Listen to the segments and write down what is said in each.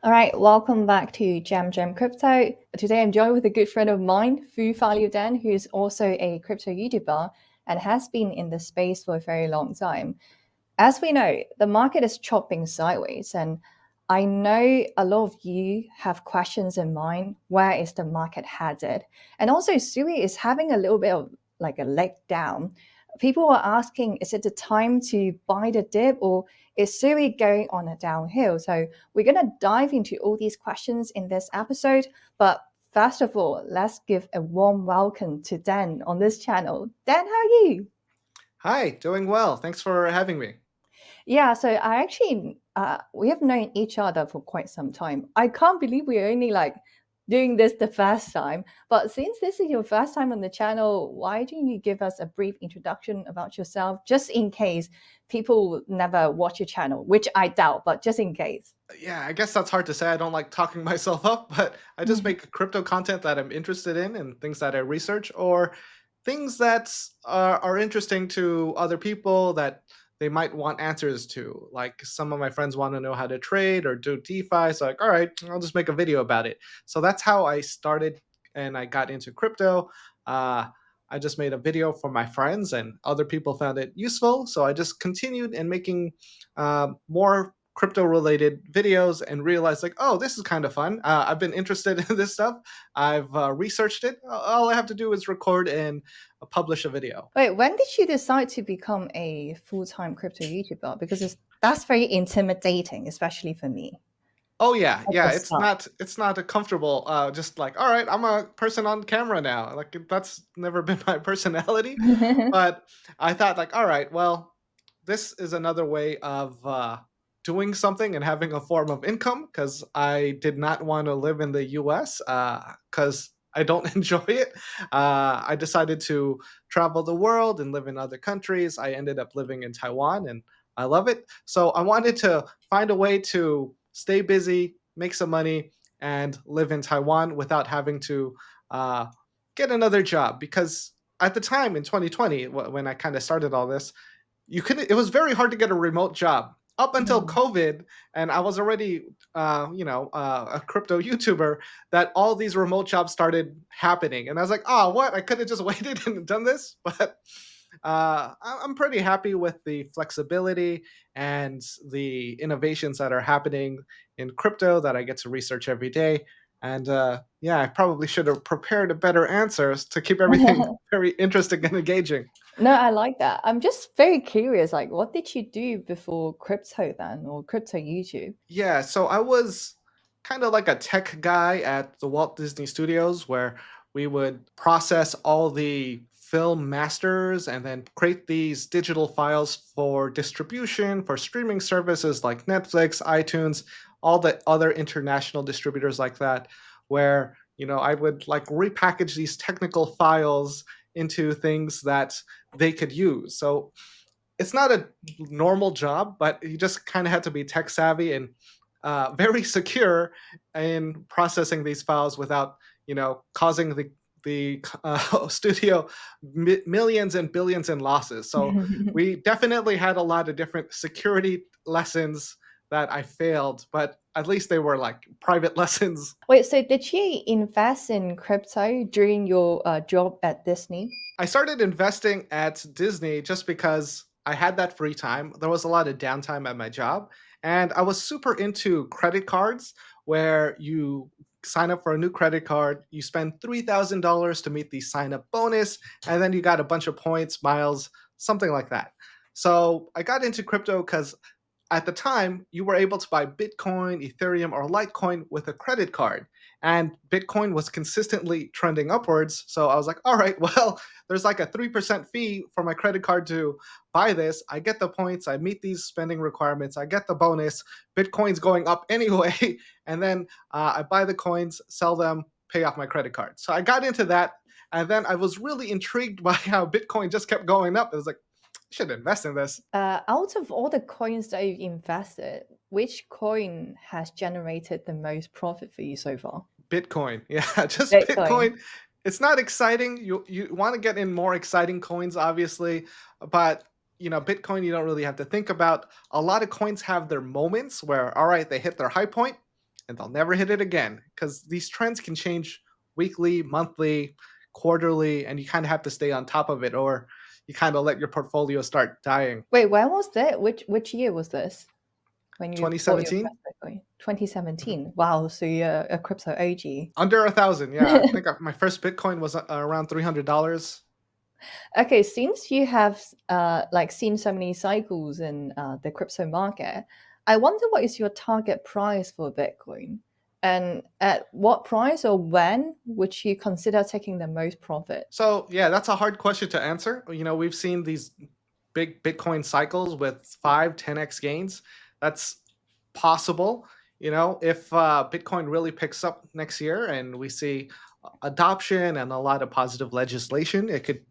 All right, welcome back to Jam Crypto. Today I'm joined with a good friend of mine, Fu Value Dan, who is also a crypto YouTuber and has been in the space for a very long time. As we know, the market is chopping sideways, and I know a lot of you have questions in mind. Where is the market headed? And also, SUI is having a little bit of like a leg down. People are asking, is it the time to buy the dip, or is SUI going on a downhill? So we're going to dive into all these questions in this episode. But first of all, let's give a warm welcome to Dan on this channel. Dan, how are you? Hi, doing well. Thanks for having me. Yeah, so I actually we have known each other for quite some time. I can't believe we're only like doing this the first time. But since this is your first time on the channel, why don't you give us a brief introduction about yourself, just in case people never watch your channel, which I doubt, but just in case. Yeah, I guess that's hard to say. I don't like talking myself up, but I just make crypto content that I'm interested in and things that I research or things that are interesting to other people that they might want answers to. Like some of my friends want to know how to trade or do DeFi. So like, all right, I'll just make a video about it. So that's how I started and I got into crypto. Uh, I just made a video for my friends and other people found it useful. So I just continued and making more crypto related videos and realized like, oh, this is kind of fun. I've been interested in this stuff. I've researched it. All I have to do is record and publish a video. Wait, when did you decide to become a full-time crypto YouTuber? Because that's very intimidating, especially for me Oh yeah, at yeah. the It's start. not a comfortable. Just like, all right, I'm a person on camera now. Like that's never been my personality. But I thought like, all right, well, this is another way of doing something and having a form of income because I did not want to live in the U.S. Because I don't enjoy it. I decided to travel the world and live in other countries. I ended up living in Taiwan and I love it. So I wanted to find a way to stay busy, make some money, and live in Taiwan without having to uh, get another job because at the time in 2020 when I kind of started all this, you could it was very hard to get a remote job up until Mm. COVID, and I was already a crypto YouTuber that all these remote jobs started happening, and I was like, oh, what? I could have just waited and done this, but I'm pretty happy with the flexibility and the innovations that are happening in crypto that I get to research every day. And yeah, I probably should have prepared a better answers to keep everything very interesting and engaging. No, I like that. I'm just very curious, like, what did you do before crypto then, or crypto YouTube? Yeah, so I was kind of like a tech guy at the Walt Disney Studios where we would process all the film masters and then create these digital files for distribution for streaming services like Netflix, iTunes, all the other international distributors like that, where, I would like repackage these technical files into things that they could use. So it's not a normal job, but you just kind of had to be tech savvy and very secure in processing these files without, causing the studio millions and billions in losses. So we definitely had a lot of different security lessons that I failed, but at least they were like private lessons. Wait, so did you invest in crypto during your job at Disney? I started investing at Disney just because I had that free time. There was a lot of downtime at my job, and I was super into credit cards where you sign up for a new credit card, you spend $3,000 to meet the sign up bonus, and then you got a bunch of points, miles, something like that. So I got into crypto because at the time, you were able to buy Bitcoin, Ethereum, or Litecoin with a credit card. And Bitcoin was consistently trending upwards. So I was like, all right, well, there's like a 3% fee for my credit card to buy this. I get the points, I meet these spending requirements, I get the bonus. Bitcoin's going up anyway. And then I buy the coins, sell them, pay off my credit card. So I got into that. And then I was really intrigued by how Bitcoin just kept going up. It was like, I should invest in this. Out of all the coins that you've invested, which coin has generated the most profit for you so far? Bitcoin. Yeah, just Bitcoin. Bitcoin. It's not exciting. You want to get in more exciting coins, obviously, but Bitcoin you don't really have to think about. A lot of coins have their moments where, all right, they hit their high point, and they'll never hit it again because these trends can change weekly, monthly, quarterly, and you kind of have to stay on top of it, or you kind of let your portfolio start dying. Wait, when was that? Which year was this when you bought your 2017. first Bitcoin? Mhm. 2017. Wow, so you're a crypto OG. Under 1,000. Yeah, I think my first Bitcoin was around $300. Okay, since you have like seen so many cycles in the crypto market, I wonder what is your target price for Bitcoin, and at what price or when would you consider taking the most profit? So yeah, that's a hard question to answer. We've seen these big Bitcoin cycles with 5, 10x gains. That's possible. If Bitcoin really picks up next year and we see adoption and a lot of positive legislation, it could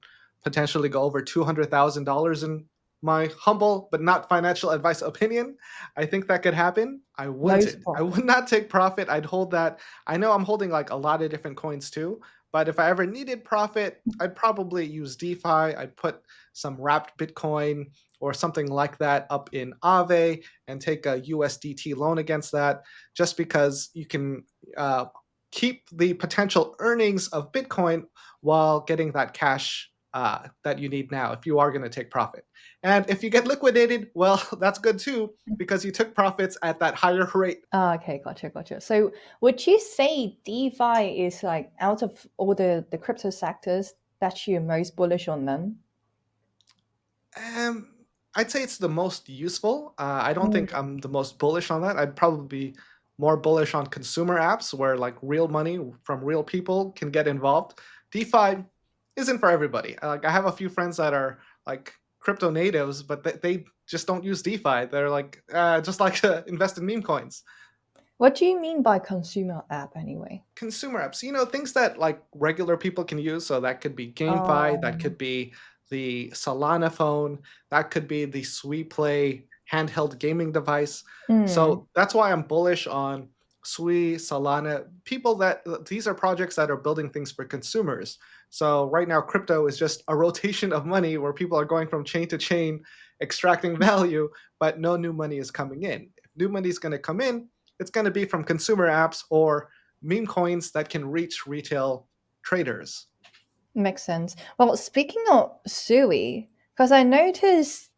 potentially go over $200,000 in my humble but not financial advice opinion. I think that could happen. I Most wouldn't. I profit. would not take profit. I'd hold that. I know I'm holding like a lot of different coins too, but if I ever needed profit, I'd probably use DeFi. I'd put some wrapped Bitcoin or something like that up in Aave and take a USDT loan against that, just because you can uh, keep the potential earnings of Bitcoin while getting that cash that you need now if you are going to take profit. And if you get liquidated, well, that's good too, because you took profits at that higher rate. Ah, okay, gotcha, gotcha. So would you say DeFi is like out of all the crypto sectors that you're most bullish on them? Um, I'd say it's the most useful. I don't think Mm, I'm the most bullish on that. I'd probably be more bullish on consumer apps where like real money from real people can get involved. DeFi isn't for everybody. Like I have a few friends that are like crypto natives, but they just don't use DeFi. They're like just like to invest in meme coins. what do you mean by consumer app anyway? Consumer apps, things that like regular people can use. So that could be GameFi, that Um, could be the Solana phone, that could be the SUI Play handheld gaming device. mm, So that's why I'm bullish on SUI, Solana, people that these are projects that are building things for consumers. So right now, crypto is just a rotation of money where people are going from chain to chain, extracting value, but no new money is coming in. If new money is going to come in, it's going to be from consumer apps or meme coins that can reach retail traders. makes sense. Well, speaking of SUI, because I noticed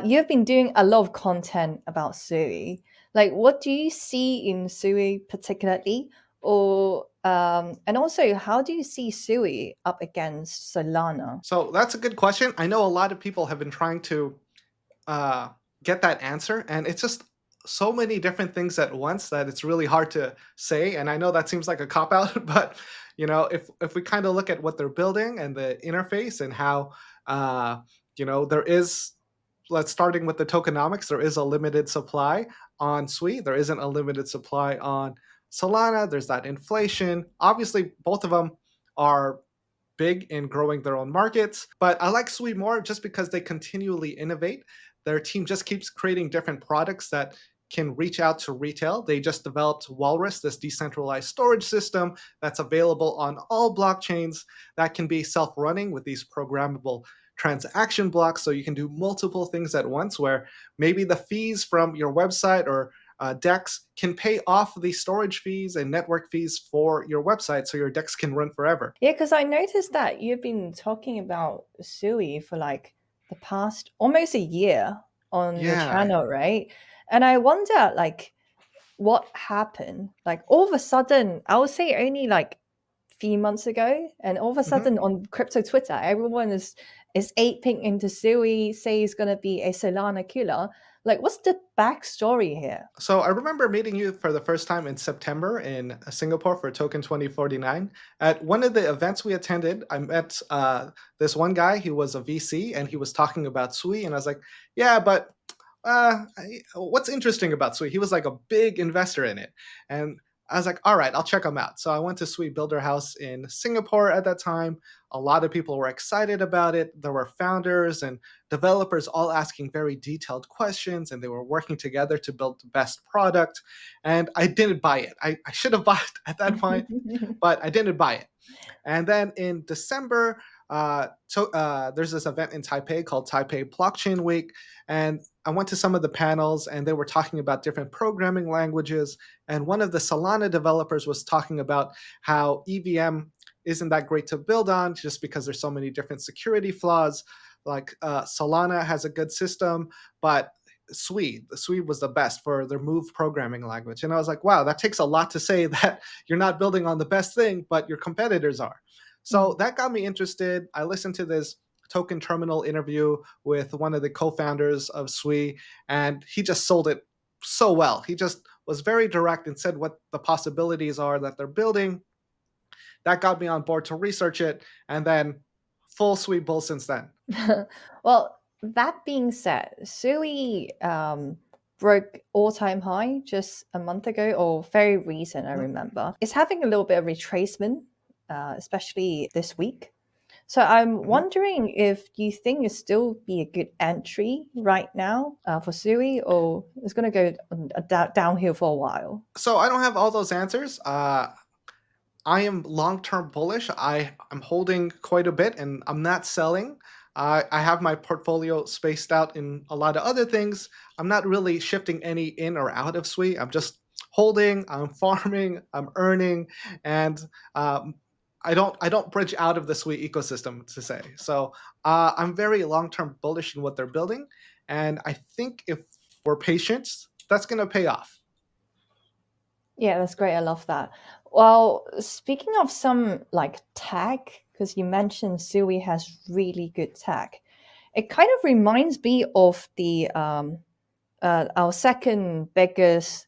you've been doing a lot of content about SUI. Like, what do you see in SUI particularly? Or and also, how do you see SUI up against Solana? So that's a good question. I know a lot of people have been trying to uh, get that answer, and it's just so many different things at once that it's really hard to say. And I know that seems like a cop out, but if we kind of look at what they're building and the interface and how uh, there is, let's starting with the tokenomics, there is a limited supply on SUI. There isn't a limited supply on Solana. There's that inflation. Obviously, both of them are big in growing their own markets. But I like SUI more just because they continually innovate. Their team just keeps creating different products that can reach out to retail. They just developed Walrus, this decentralized storage system that's available on all blockchains that can be self running with these programmable transaction blocks. So you can do multiple things at once, where maybe the fees from your website or DEX can pay off the storage fees and network fees for your website so your DEX can run forever. Yeah, because I noticed that you've been talking about Sui for like the past almost a year on your Yeah. channel, right? And I wonder, like, what happened? Like, all of a sudden, I would say only like few months ago, and all of a Mhm. sudden on crypto Twitter, everyone is aping into Sui, say he's gonna be a Solana killer. Like, what's the backstory here? So I remember meeting you for the first time in September in Singapore for Token 2049. At one of the events we attended, I met this one guy. He was a VC and he was talking about SUI. And I was like, yeah, but what's interesting about SUI? He was like a big investor in it. And I was like, all right, I'll check him out. So I went to SUI Builder House in Singapore at that time. A lot of people were excited about it. There were founders and developers all asking very detailed questions, and they were working together to build the best product. And I didn't buy it. I should have bought it at that point, but I didn't buy it. And then in December, there's this event in Taipei called Taipei Blockchain Week, and I went to some of the panels, and they were talking about different programming languages. And one of the Solana developers was talking about how EVM isn't that great to build on, just because there's so many different security flaws. Like Solana has a good system, but the SUI was the best for their Move programming language. And I was like, wow, that takes a lot to say that you're not building on the best thing, but your competitors are. So Mm. that got me interested. I listened to this token terminal interview with one of the co-founders of SUI, and he just sold it so well. He just was very direct and said what the possibilities are that they're building. That got me on board to research it, and then full SUI bull since then. Well, that being said, SUI broke all-time high just a month ago, or very recent, I Mhm. remember. It's having a little bit of retracement, especially this week. So I'm Mhm. wondering if you think it still be a good entry right now for SUI, or it's going to go downhill for a while. So I don't have all those answers. I am long term bullish. I am holding quite a bit and I'm not selling. I have my portfolio spaced out in a lot of other things. I'm not really shifting any in or out of SUI. I'm just holding, I'm farming, I'm earning, and um, I don't bridge out of the SUI ecosystem to say. So I'm very long term bullish in what they're building, and I think if we're patient, that's going to pay off. Yeah, that's great. I love that. Well, speaking of some like tech, because you mentioned SUI has really good tech, it kind of reminds me of the our second biggest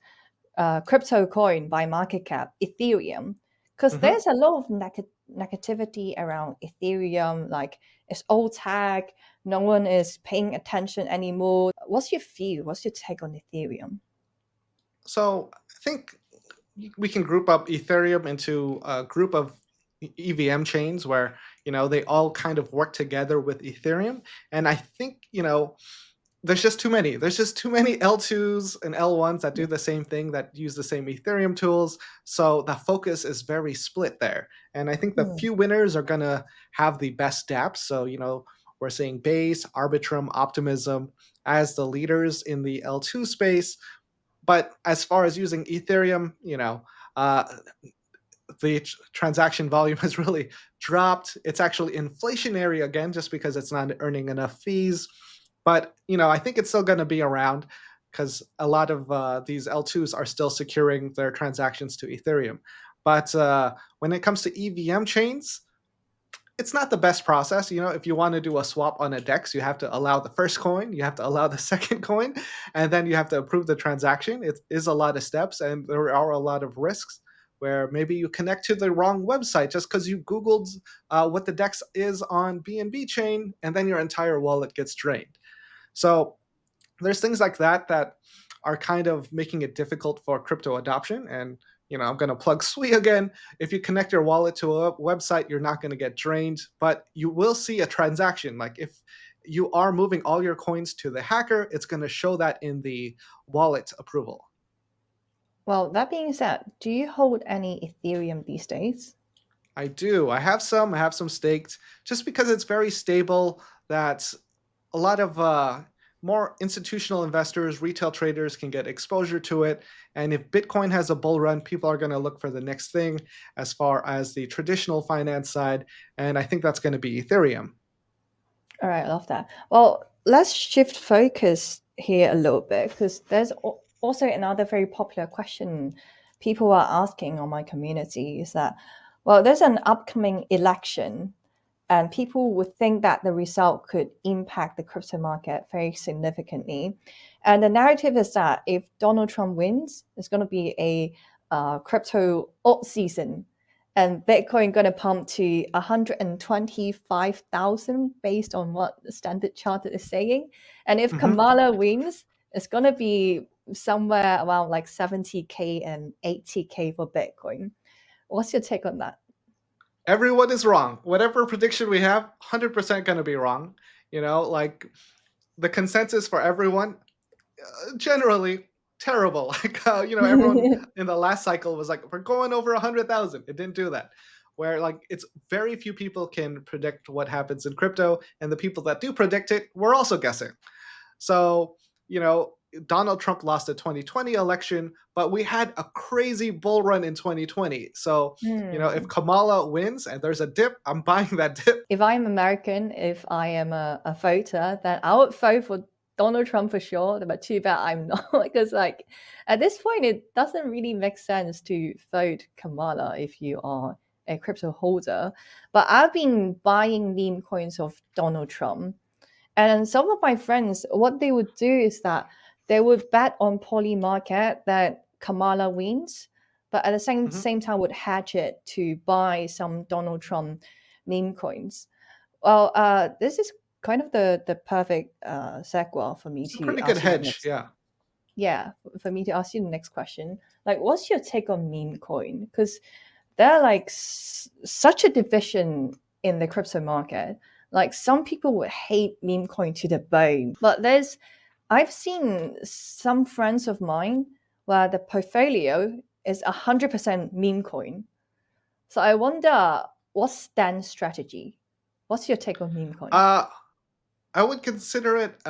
crypto coin by market cap, Ethereum, because Mhm. there's a lot of negativity around Ethereum, like it's old tech, no one is paying attention anymore. What's your view? What's your take on Ethereum? So I think we can group up Ethereum into a group of EVM chains where they all kind of work together with Ethereum, and I think there's just too many. There's just too many L2s and L1s that do the same thing, that use the same Ethereum tools. So the focus is very split there, and I think the Hmm. few winners are gonna have the best dApps. So we're seeing Base, Arbitrum, Optimism as the leaders in the L2 space. But as far as using Ethereum, uh, the transaction volume has really dropped. It's actually inflationary again, just because it's not earning enough fees. But I think it's still going to be around because a lot of these L2s are still securing their transactions to Ethereum. But when it comes to EVM chains, it's not the best process. If you want to do a swap on a DEX, you have to allow the first coin, you have to allow the second coin, and then you have to approve the transaction. It is a lot of steps, and there are a lot of risks where maybe you connect to the wrong website just because you Googled what the DEX is on BNB chain, and then your entire wallet gets drained. So there's things like that are kind of making it difficult for crypto adoption. And I'm going to plug SWI again. If you connect your wallet to a website, you're not going to get drained, but you will see a transaction. Like if you are moving all your coins to the hacker, it's going to show that in the wallet approval. Well, that being said, do you hold any Ethereum these days? I do. I have some. I have some staked, just because it's very stable. That a lot of more institutional investors, retail traders can get exposure to it. And if Bitcoin has a bull run, people are going to look for the next thing as far as the traditional finance side. And I think that's going to be Ethereum. All right, I love that. Well, let's shift focus here a little bit because there's also another very popular question people are asking on my community is that, well, there's an upcoming election and people would think that the result could impact the crypto market very significantly. And the narrative is that if Donald Trump wins, it's going to be a crypto alt season, and Bitcoin going to pump to 125,000 based on what the Standard Chartered is saying. And if Mhm. Kamala wins, it's going to be somewhere around like 70K and 80K for Bitcoin. What's your take on that? Everyone is wrong. Whatever prediction we have, 100% going to be wrong. Like the consensus for everyone, generally terrible. Like everyone in the last cycle was like, we're going over 100,000. It didn't do that. where like it's very few people can predict what happens in crypto, and the people that do predict it, we're also guessing. So, you know, Donald Trump lost the 2020 election, but we had a crazy bull run in 2020. So, you know, if Hmm. Kamala wins and there's a dip, I'm buying that dip. If I'm American, if I am a voter, then I would vote for Donald Trump for sure. But too bad I'm not, because like at this point, it doesn't really make sense to vote Kamala if you are a crypto holder. But I've been buying meme coins of Donald Trump, and some of my friends, what they would do is that they would bet on poly market that Kamala wins, but at the same Mhm. same time would hedge it to buy some Donald Trump meme coins. Well, this is kind of the perfect segue for me It's a to pretty good ask you the hedge. next. Yeah. Yeah, for me to ask you the next question. Like, what's your take on meme coin? Because they're like such a division in the crypto market. Like, some people would hate meme coin to the bone, but I've seen some friends of mine where the portfolio is 100% meme coin. So I wonder, what's Stan's strategy? What's your take on meme coin? Uh, I would consider it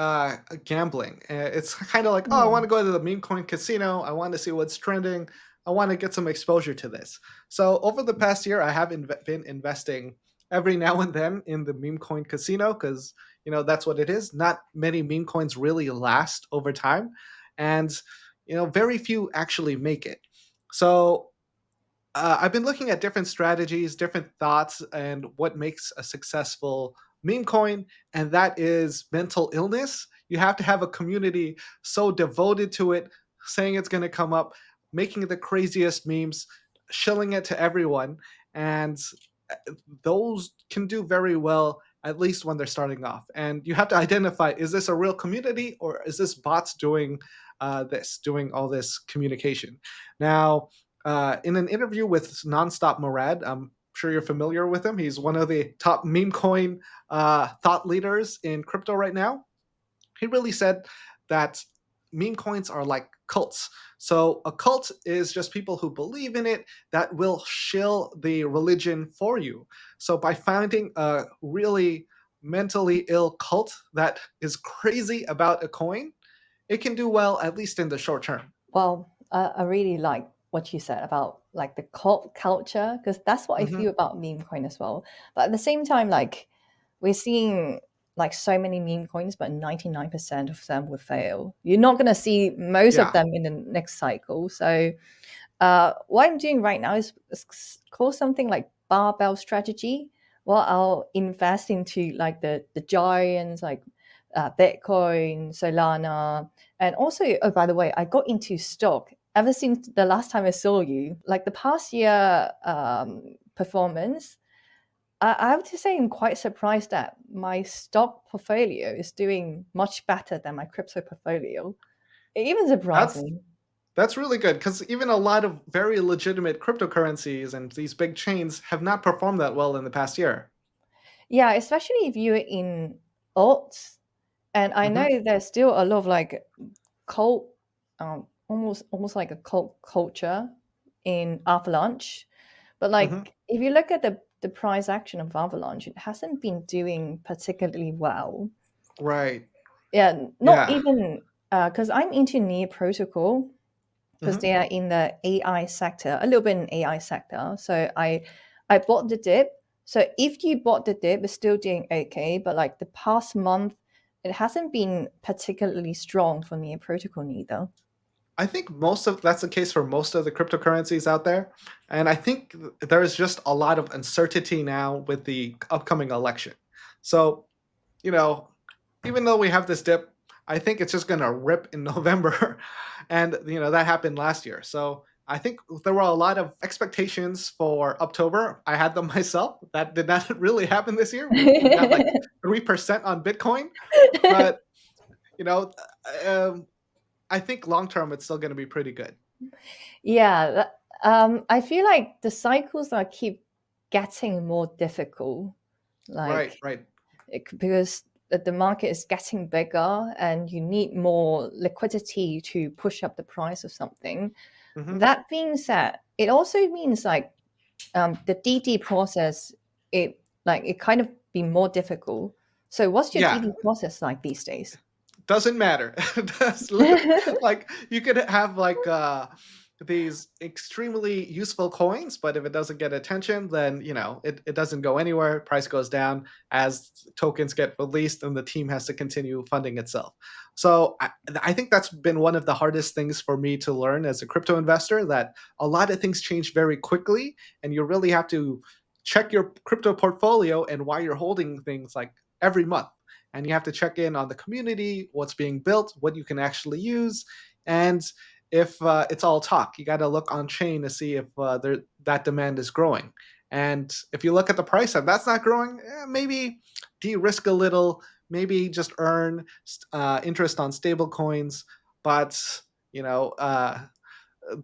gambling. It's kind of like, oh, I want Mm. to go to the meme coin casino. I want to see what's trending. I want to get some exposure to this. So over the past year, I have been investing every now and then in the meme coin casino because you know that's what it is. Not many meme coins really last over time, and you know very few actually make it. So I've been looking at different strategies, different thoughts, and what makes a successful meme coin, and that is mental illness. You have to have a community so devoted to it, saying it's going to come up, making the craziest memes, shilling it to everyone, and those can do very well at least when they're starting off. And you have to identify, is this a real community or is this bots doing doing all this communication? Now in an interview with Nonstop Murad, I'm sure you're familiar with him. He's one of the top meme coin thought leaders in crypto right now. He really said that meme coins are like cults. So a cult is just people who believe in it that will shill the religion for you. So by finding a really mentally ill cult that is crazy about a coin, it can do well at least in the short term. Well, I really like what you said about like the cult culture, because that's what I Hmm. feel about meme coin as well. But at the same time, like we're seeing like so many meme coins, but 99% of them will fail. You're not gonna see most of Yeah, them in the next cycle. So what I'm doing right now is called something like barbell strategy. Well, I'll invest into like the giants like Bitcoin, Solana, and also, oh, by the way, I got into stock ever since the last time I saw you. Like the past year performance, I have to say I'm quite surprised that my stock portfolio is doing much better than my crypto portfolio. It even surprised that's me. that's really good because even a lot of very legitimate cryptocurrencies and these big chains have not performed that well in the past year. Yeah, especially if you're in alts, and I know Hmm. there's still a lot of like cult, almost like a cult culture in Avalanche. But Hmm. like if you look at the price action of Avalanche, it hasn't been doing particularly well. Right. Yeah, not Yeah. even because I'm into Near Protocol because Hmm. they are in the AI sector, a little bit in AI sector. So I bought the dip. So if you bought the dip, it's still doing okay. But like the past month, it hasn't been particularly strong for Near Protocol neither. I think most of that's the case for most of the cryptocurrencies out there, and I think there's just a lot of uncertainty now with the upcoming election. So you know, even though we have this dip, I think it's just going to rip in November. And, you know, that happened last year. So I think there were a lot of expectations for October. I had them myself. That did not really happen this year. We got like 3% on Bitcoin. But, you know, um, I think long term it's still going to be pretty good. Yeah, I feel like the cycles are keep getting more difficult. Right, Like right. because the market is getting bigger and you need more liquidity to push up the price of something. Hmm. That being said, it also means like the DD process, it kind of be more difficult. So what's your Yeah, DD process like these days? doesn't matter. Like you could have like these extremely useful coins, but if it doesn't get attention, then it doesn't go anywhere. Price goes down as tokens get released, and the team has to continue funding itself. So I think that's been one of the hardest things for me to learn as a crypto investor. That a lot of things change very quickly, and you really have to check your crypto portfolio and why you're holding things like every month, and you have to check in on the community, what's being built, what you can actually use, and if it's all talk. You got to look on chain to see if that demand is growing. And if you look at the price and that's not growing, maybe de-risk a little, maybe just earn interest on stable coins. But you know,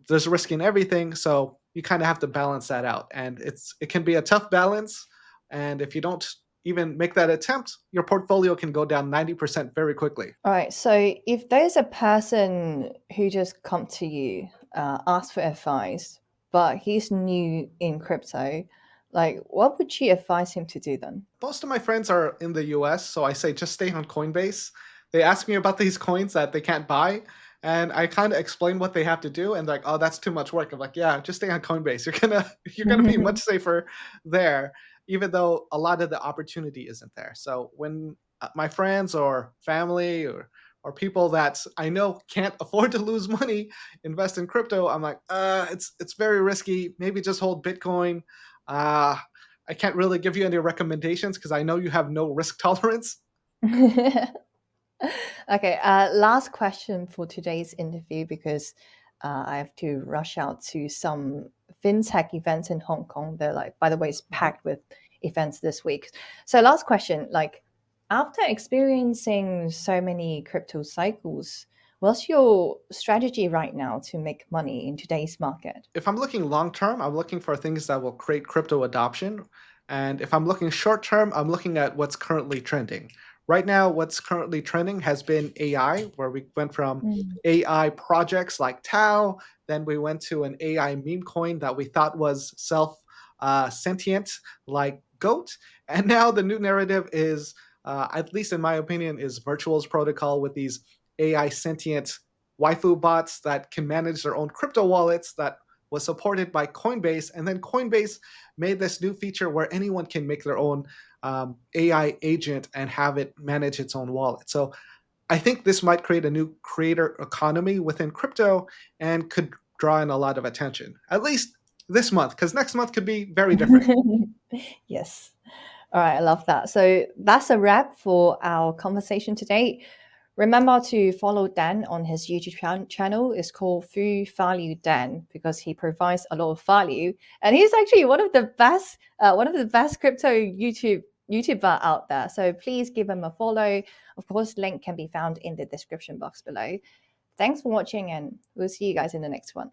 there's risk in everything, so you kind of have to balance that out, and it can be a tough balance. And if you don't even make that attempt, your portfolio can go down 90% very quickly. All right. So if there's a person who just come to you, ask for advice, but he's new in crypto, like what would you advise him to do then? Most of my friends are in the US, so I say just stay on Coinbase. They ask me about these coins that they can't buy, and I kind of explain what they have to do, and they're like, "Oh, that's too much work." I'm like, "Yeah, just stay on Coinbase. You're gonna be much safer there, even though a lot of the opportunity isn't there." So when my friends or family or people that I know can't afford to lose money invest in crypto, I'm like, it's very risky. Maybe just hold Bitcoin. Uh, I can't really give you any recommendations because I know you have no risk tolerance. Okay, last question for today's interview because I have to rush out to some fintech events in Hong Kong. They're like, by the way, it's Mhm. packed with events this week. So, last question, like, after experiencing so many crypto cycles, what's your strategy right now to make money in today's market? If I'm looking long term, I'm looking for things that will create crypto adoption. And if I'm looking short term, I'm looking at what's currently trending. Right now, what's currently trending has been AI, where we went from Mm. AI projects like Tau, then we went to an AI meme coin that we thought was self sentient like Goat. And now the new narrative is, at least in my opinion, is Virtual's protocol with these AI sentient waifu bots that can manage their own crypto wallets that was supported by Coinbase, and then Coinbase made this new feature where anyone can make their own AI agent and have it manage its own wallet. So I think this might create a new creator economy within crypto and could draw in a lot of attention, at least this month, because next month could be very different. Yes. All right, I love that. So that's a wrap for our conversation today. Remember to follow Dan on his YouTube channel. It's called Fu Value Dan because he provides a lot of value, and he's actually one of the best crypto YouTuber out there. So please give him a follow. Of course, link can be found in the description box below. Thanks for watching, and we'll see you guys in the next one.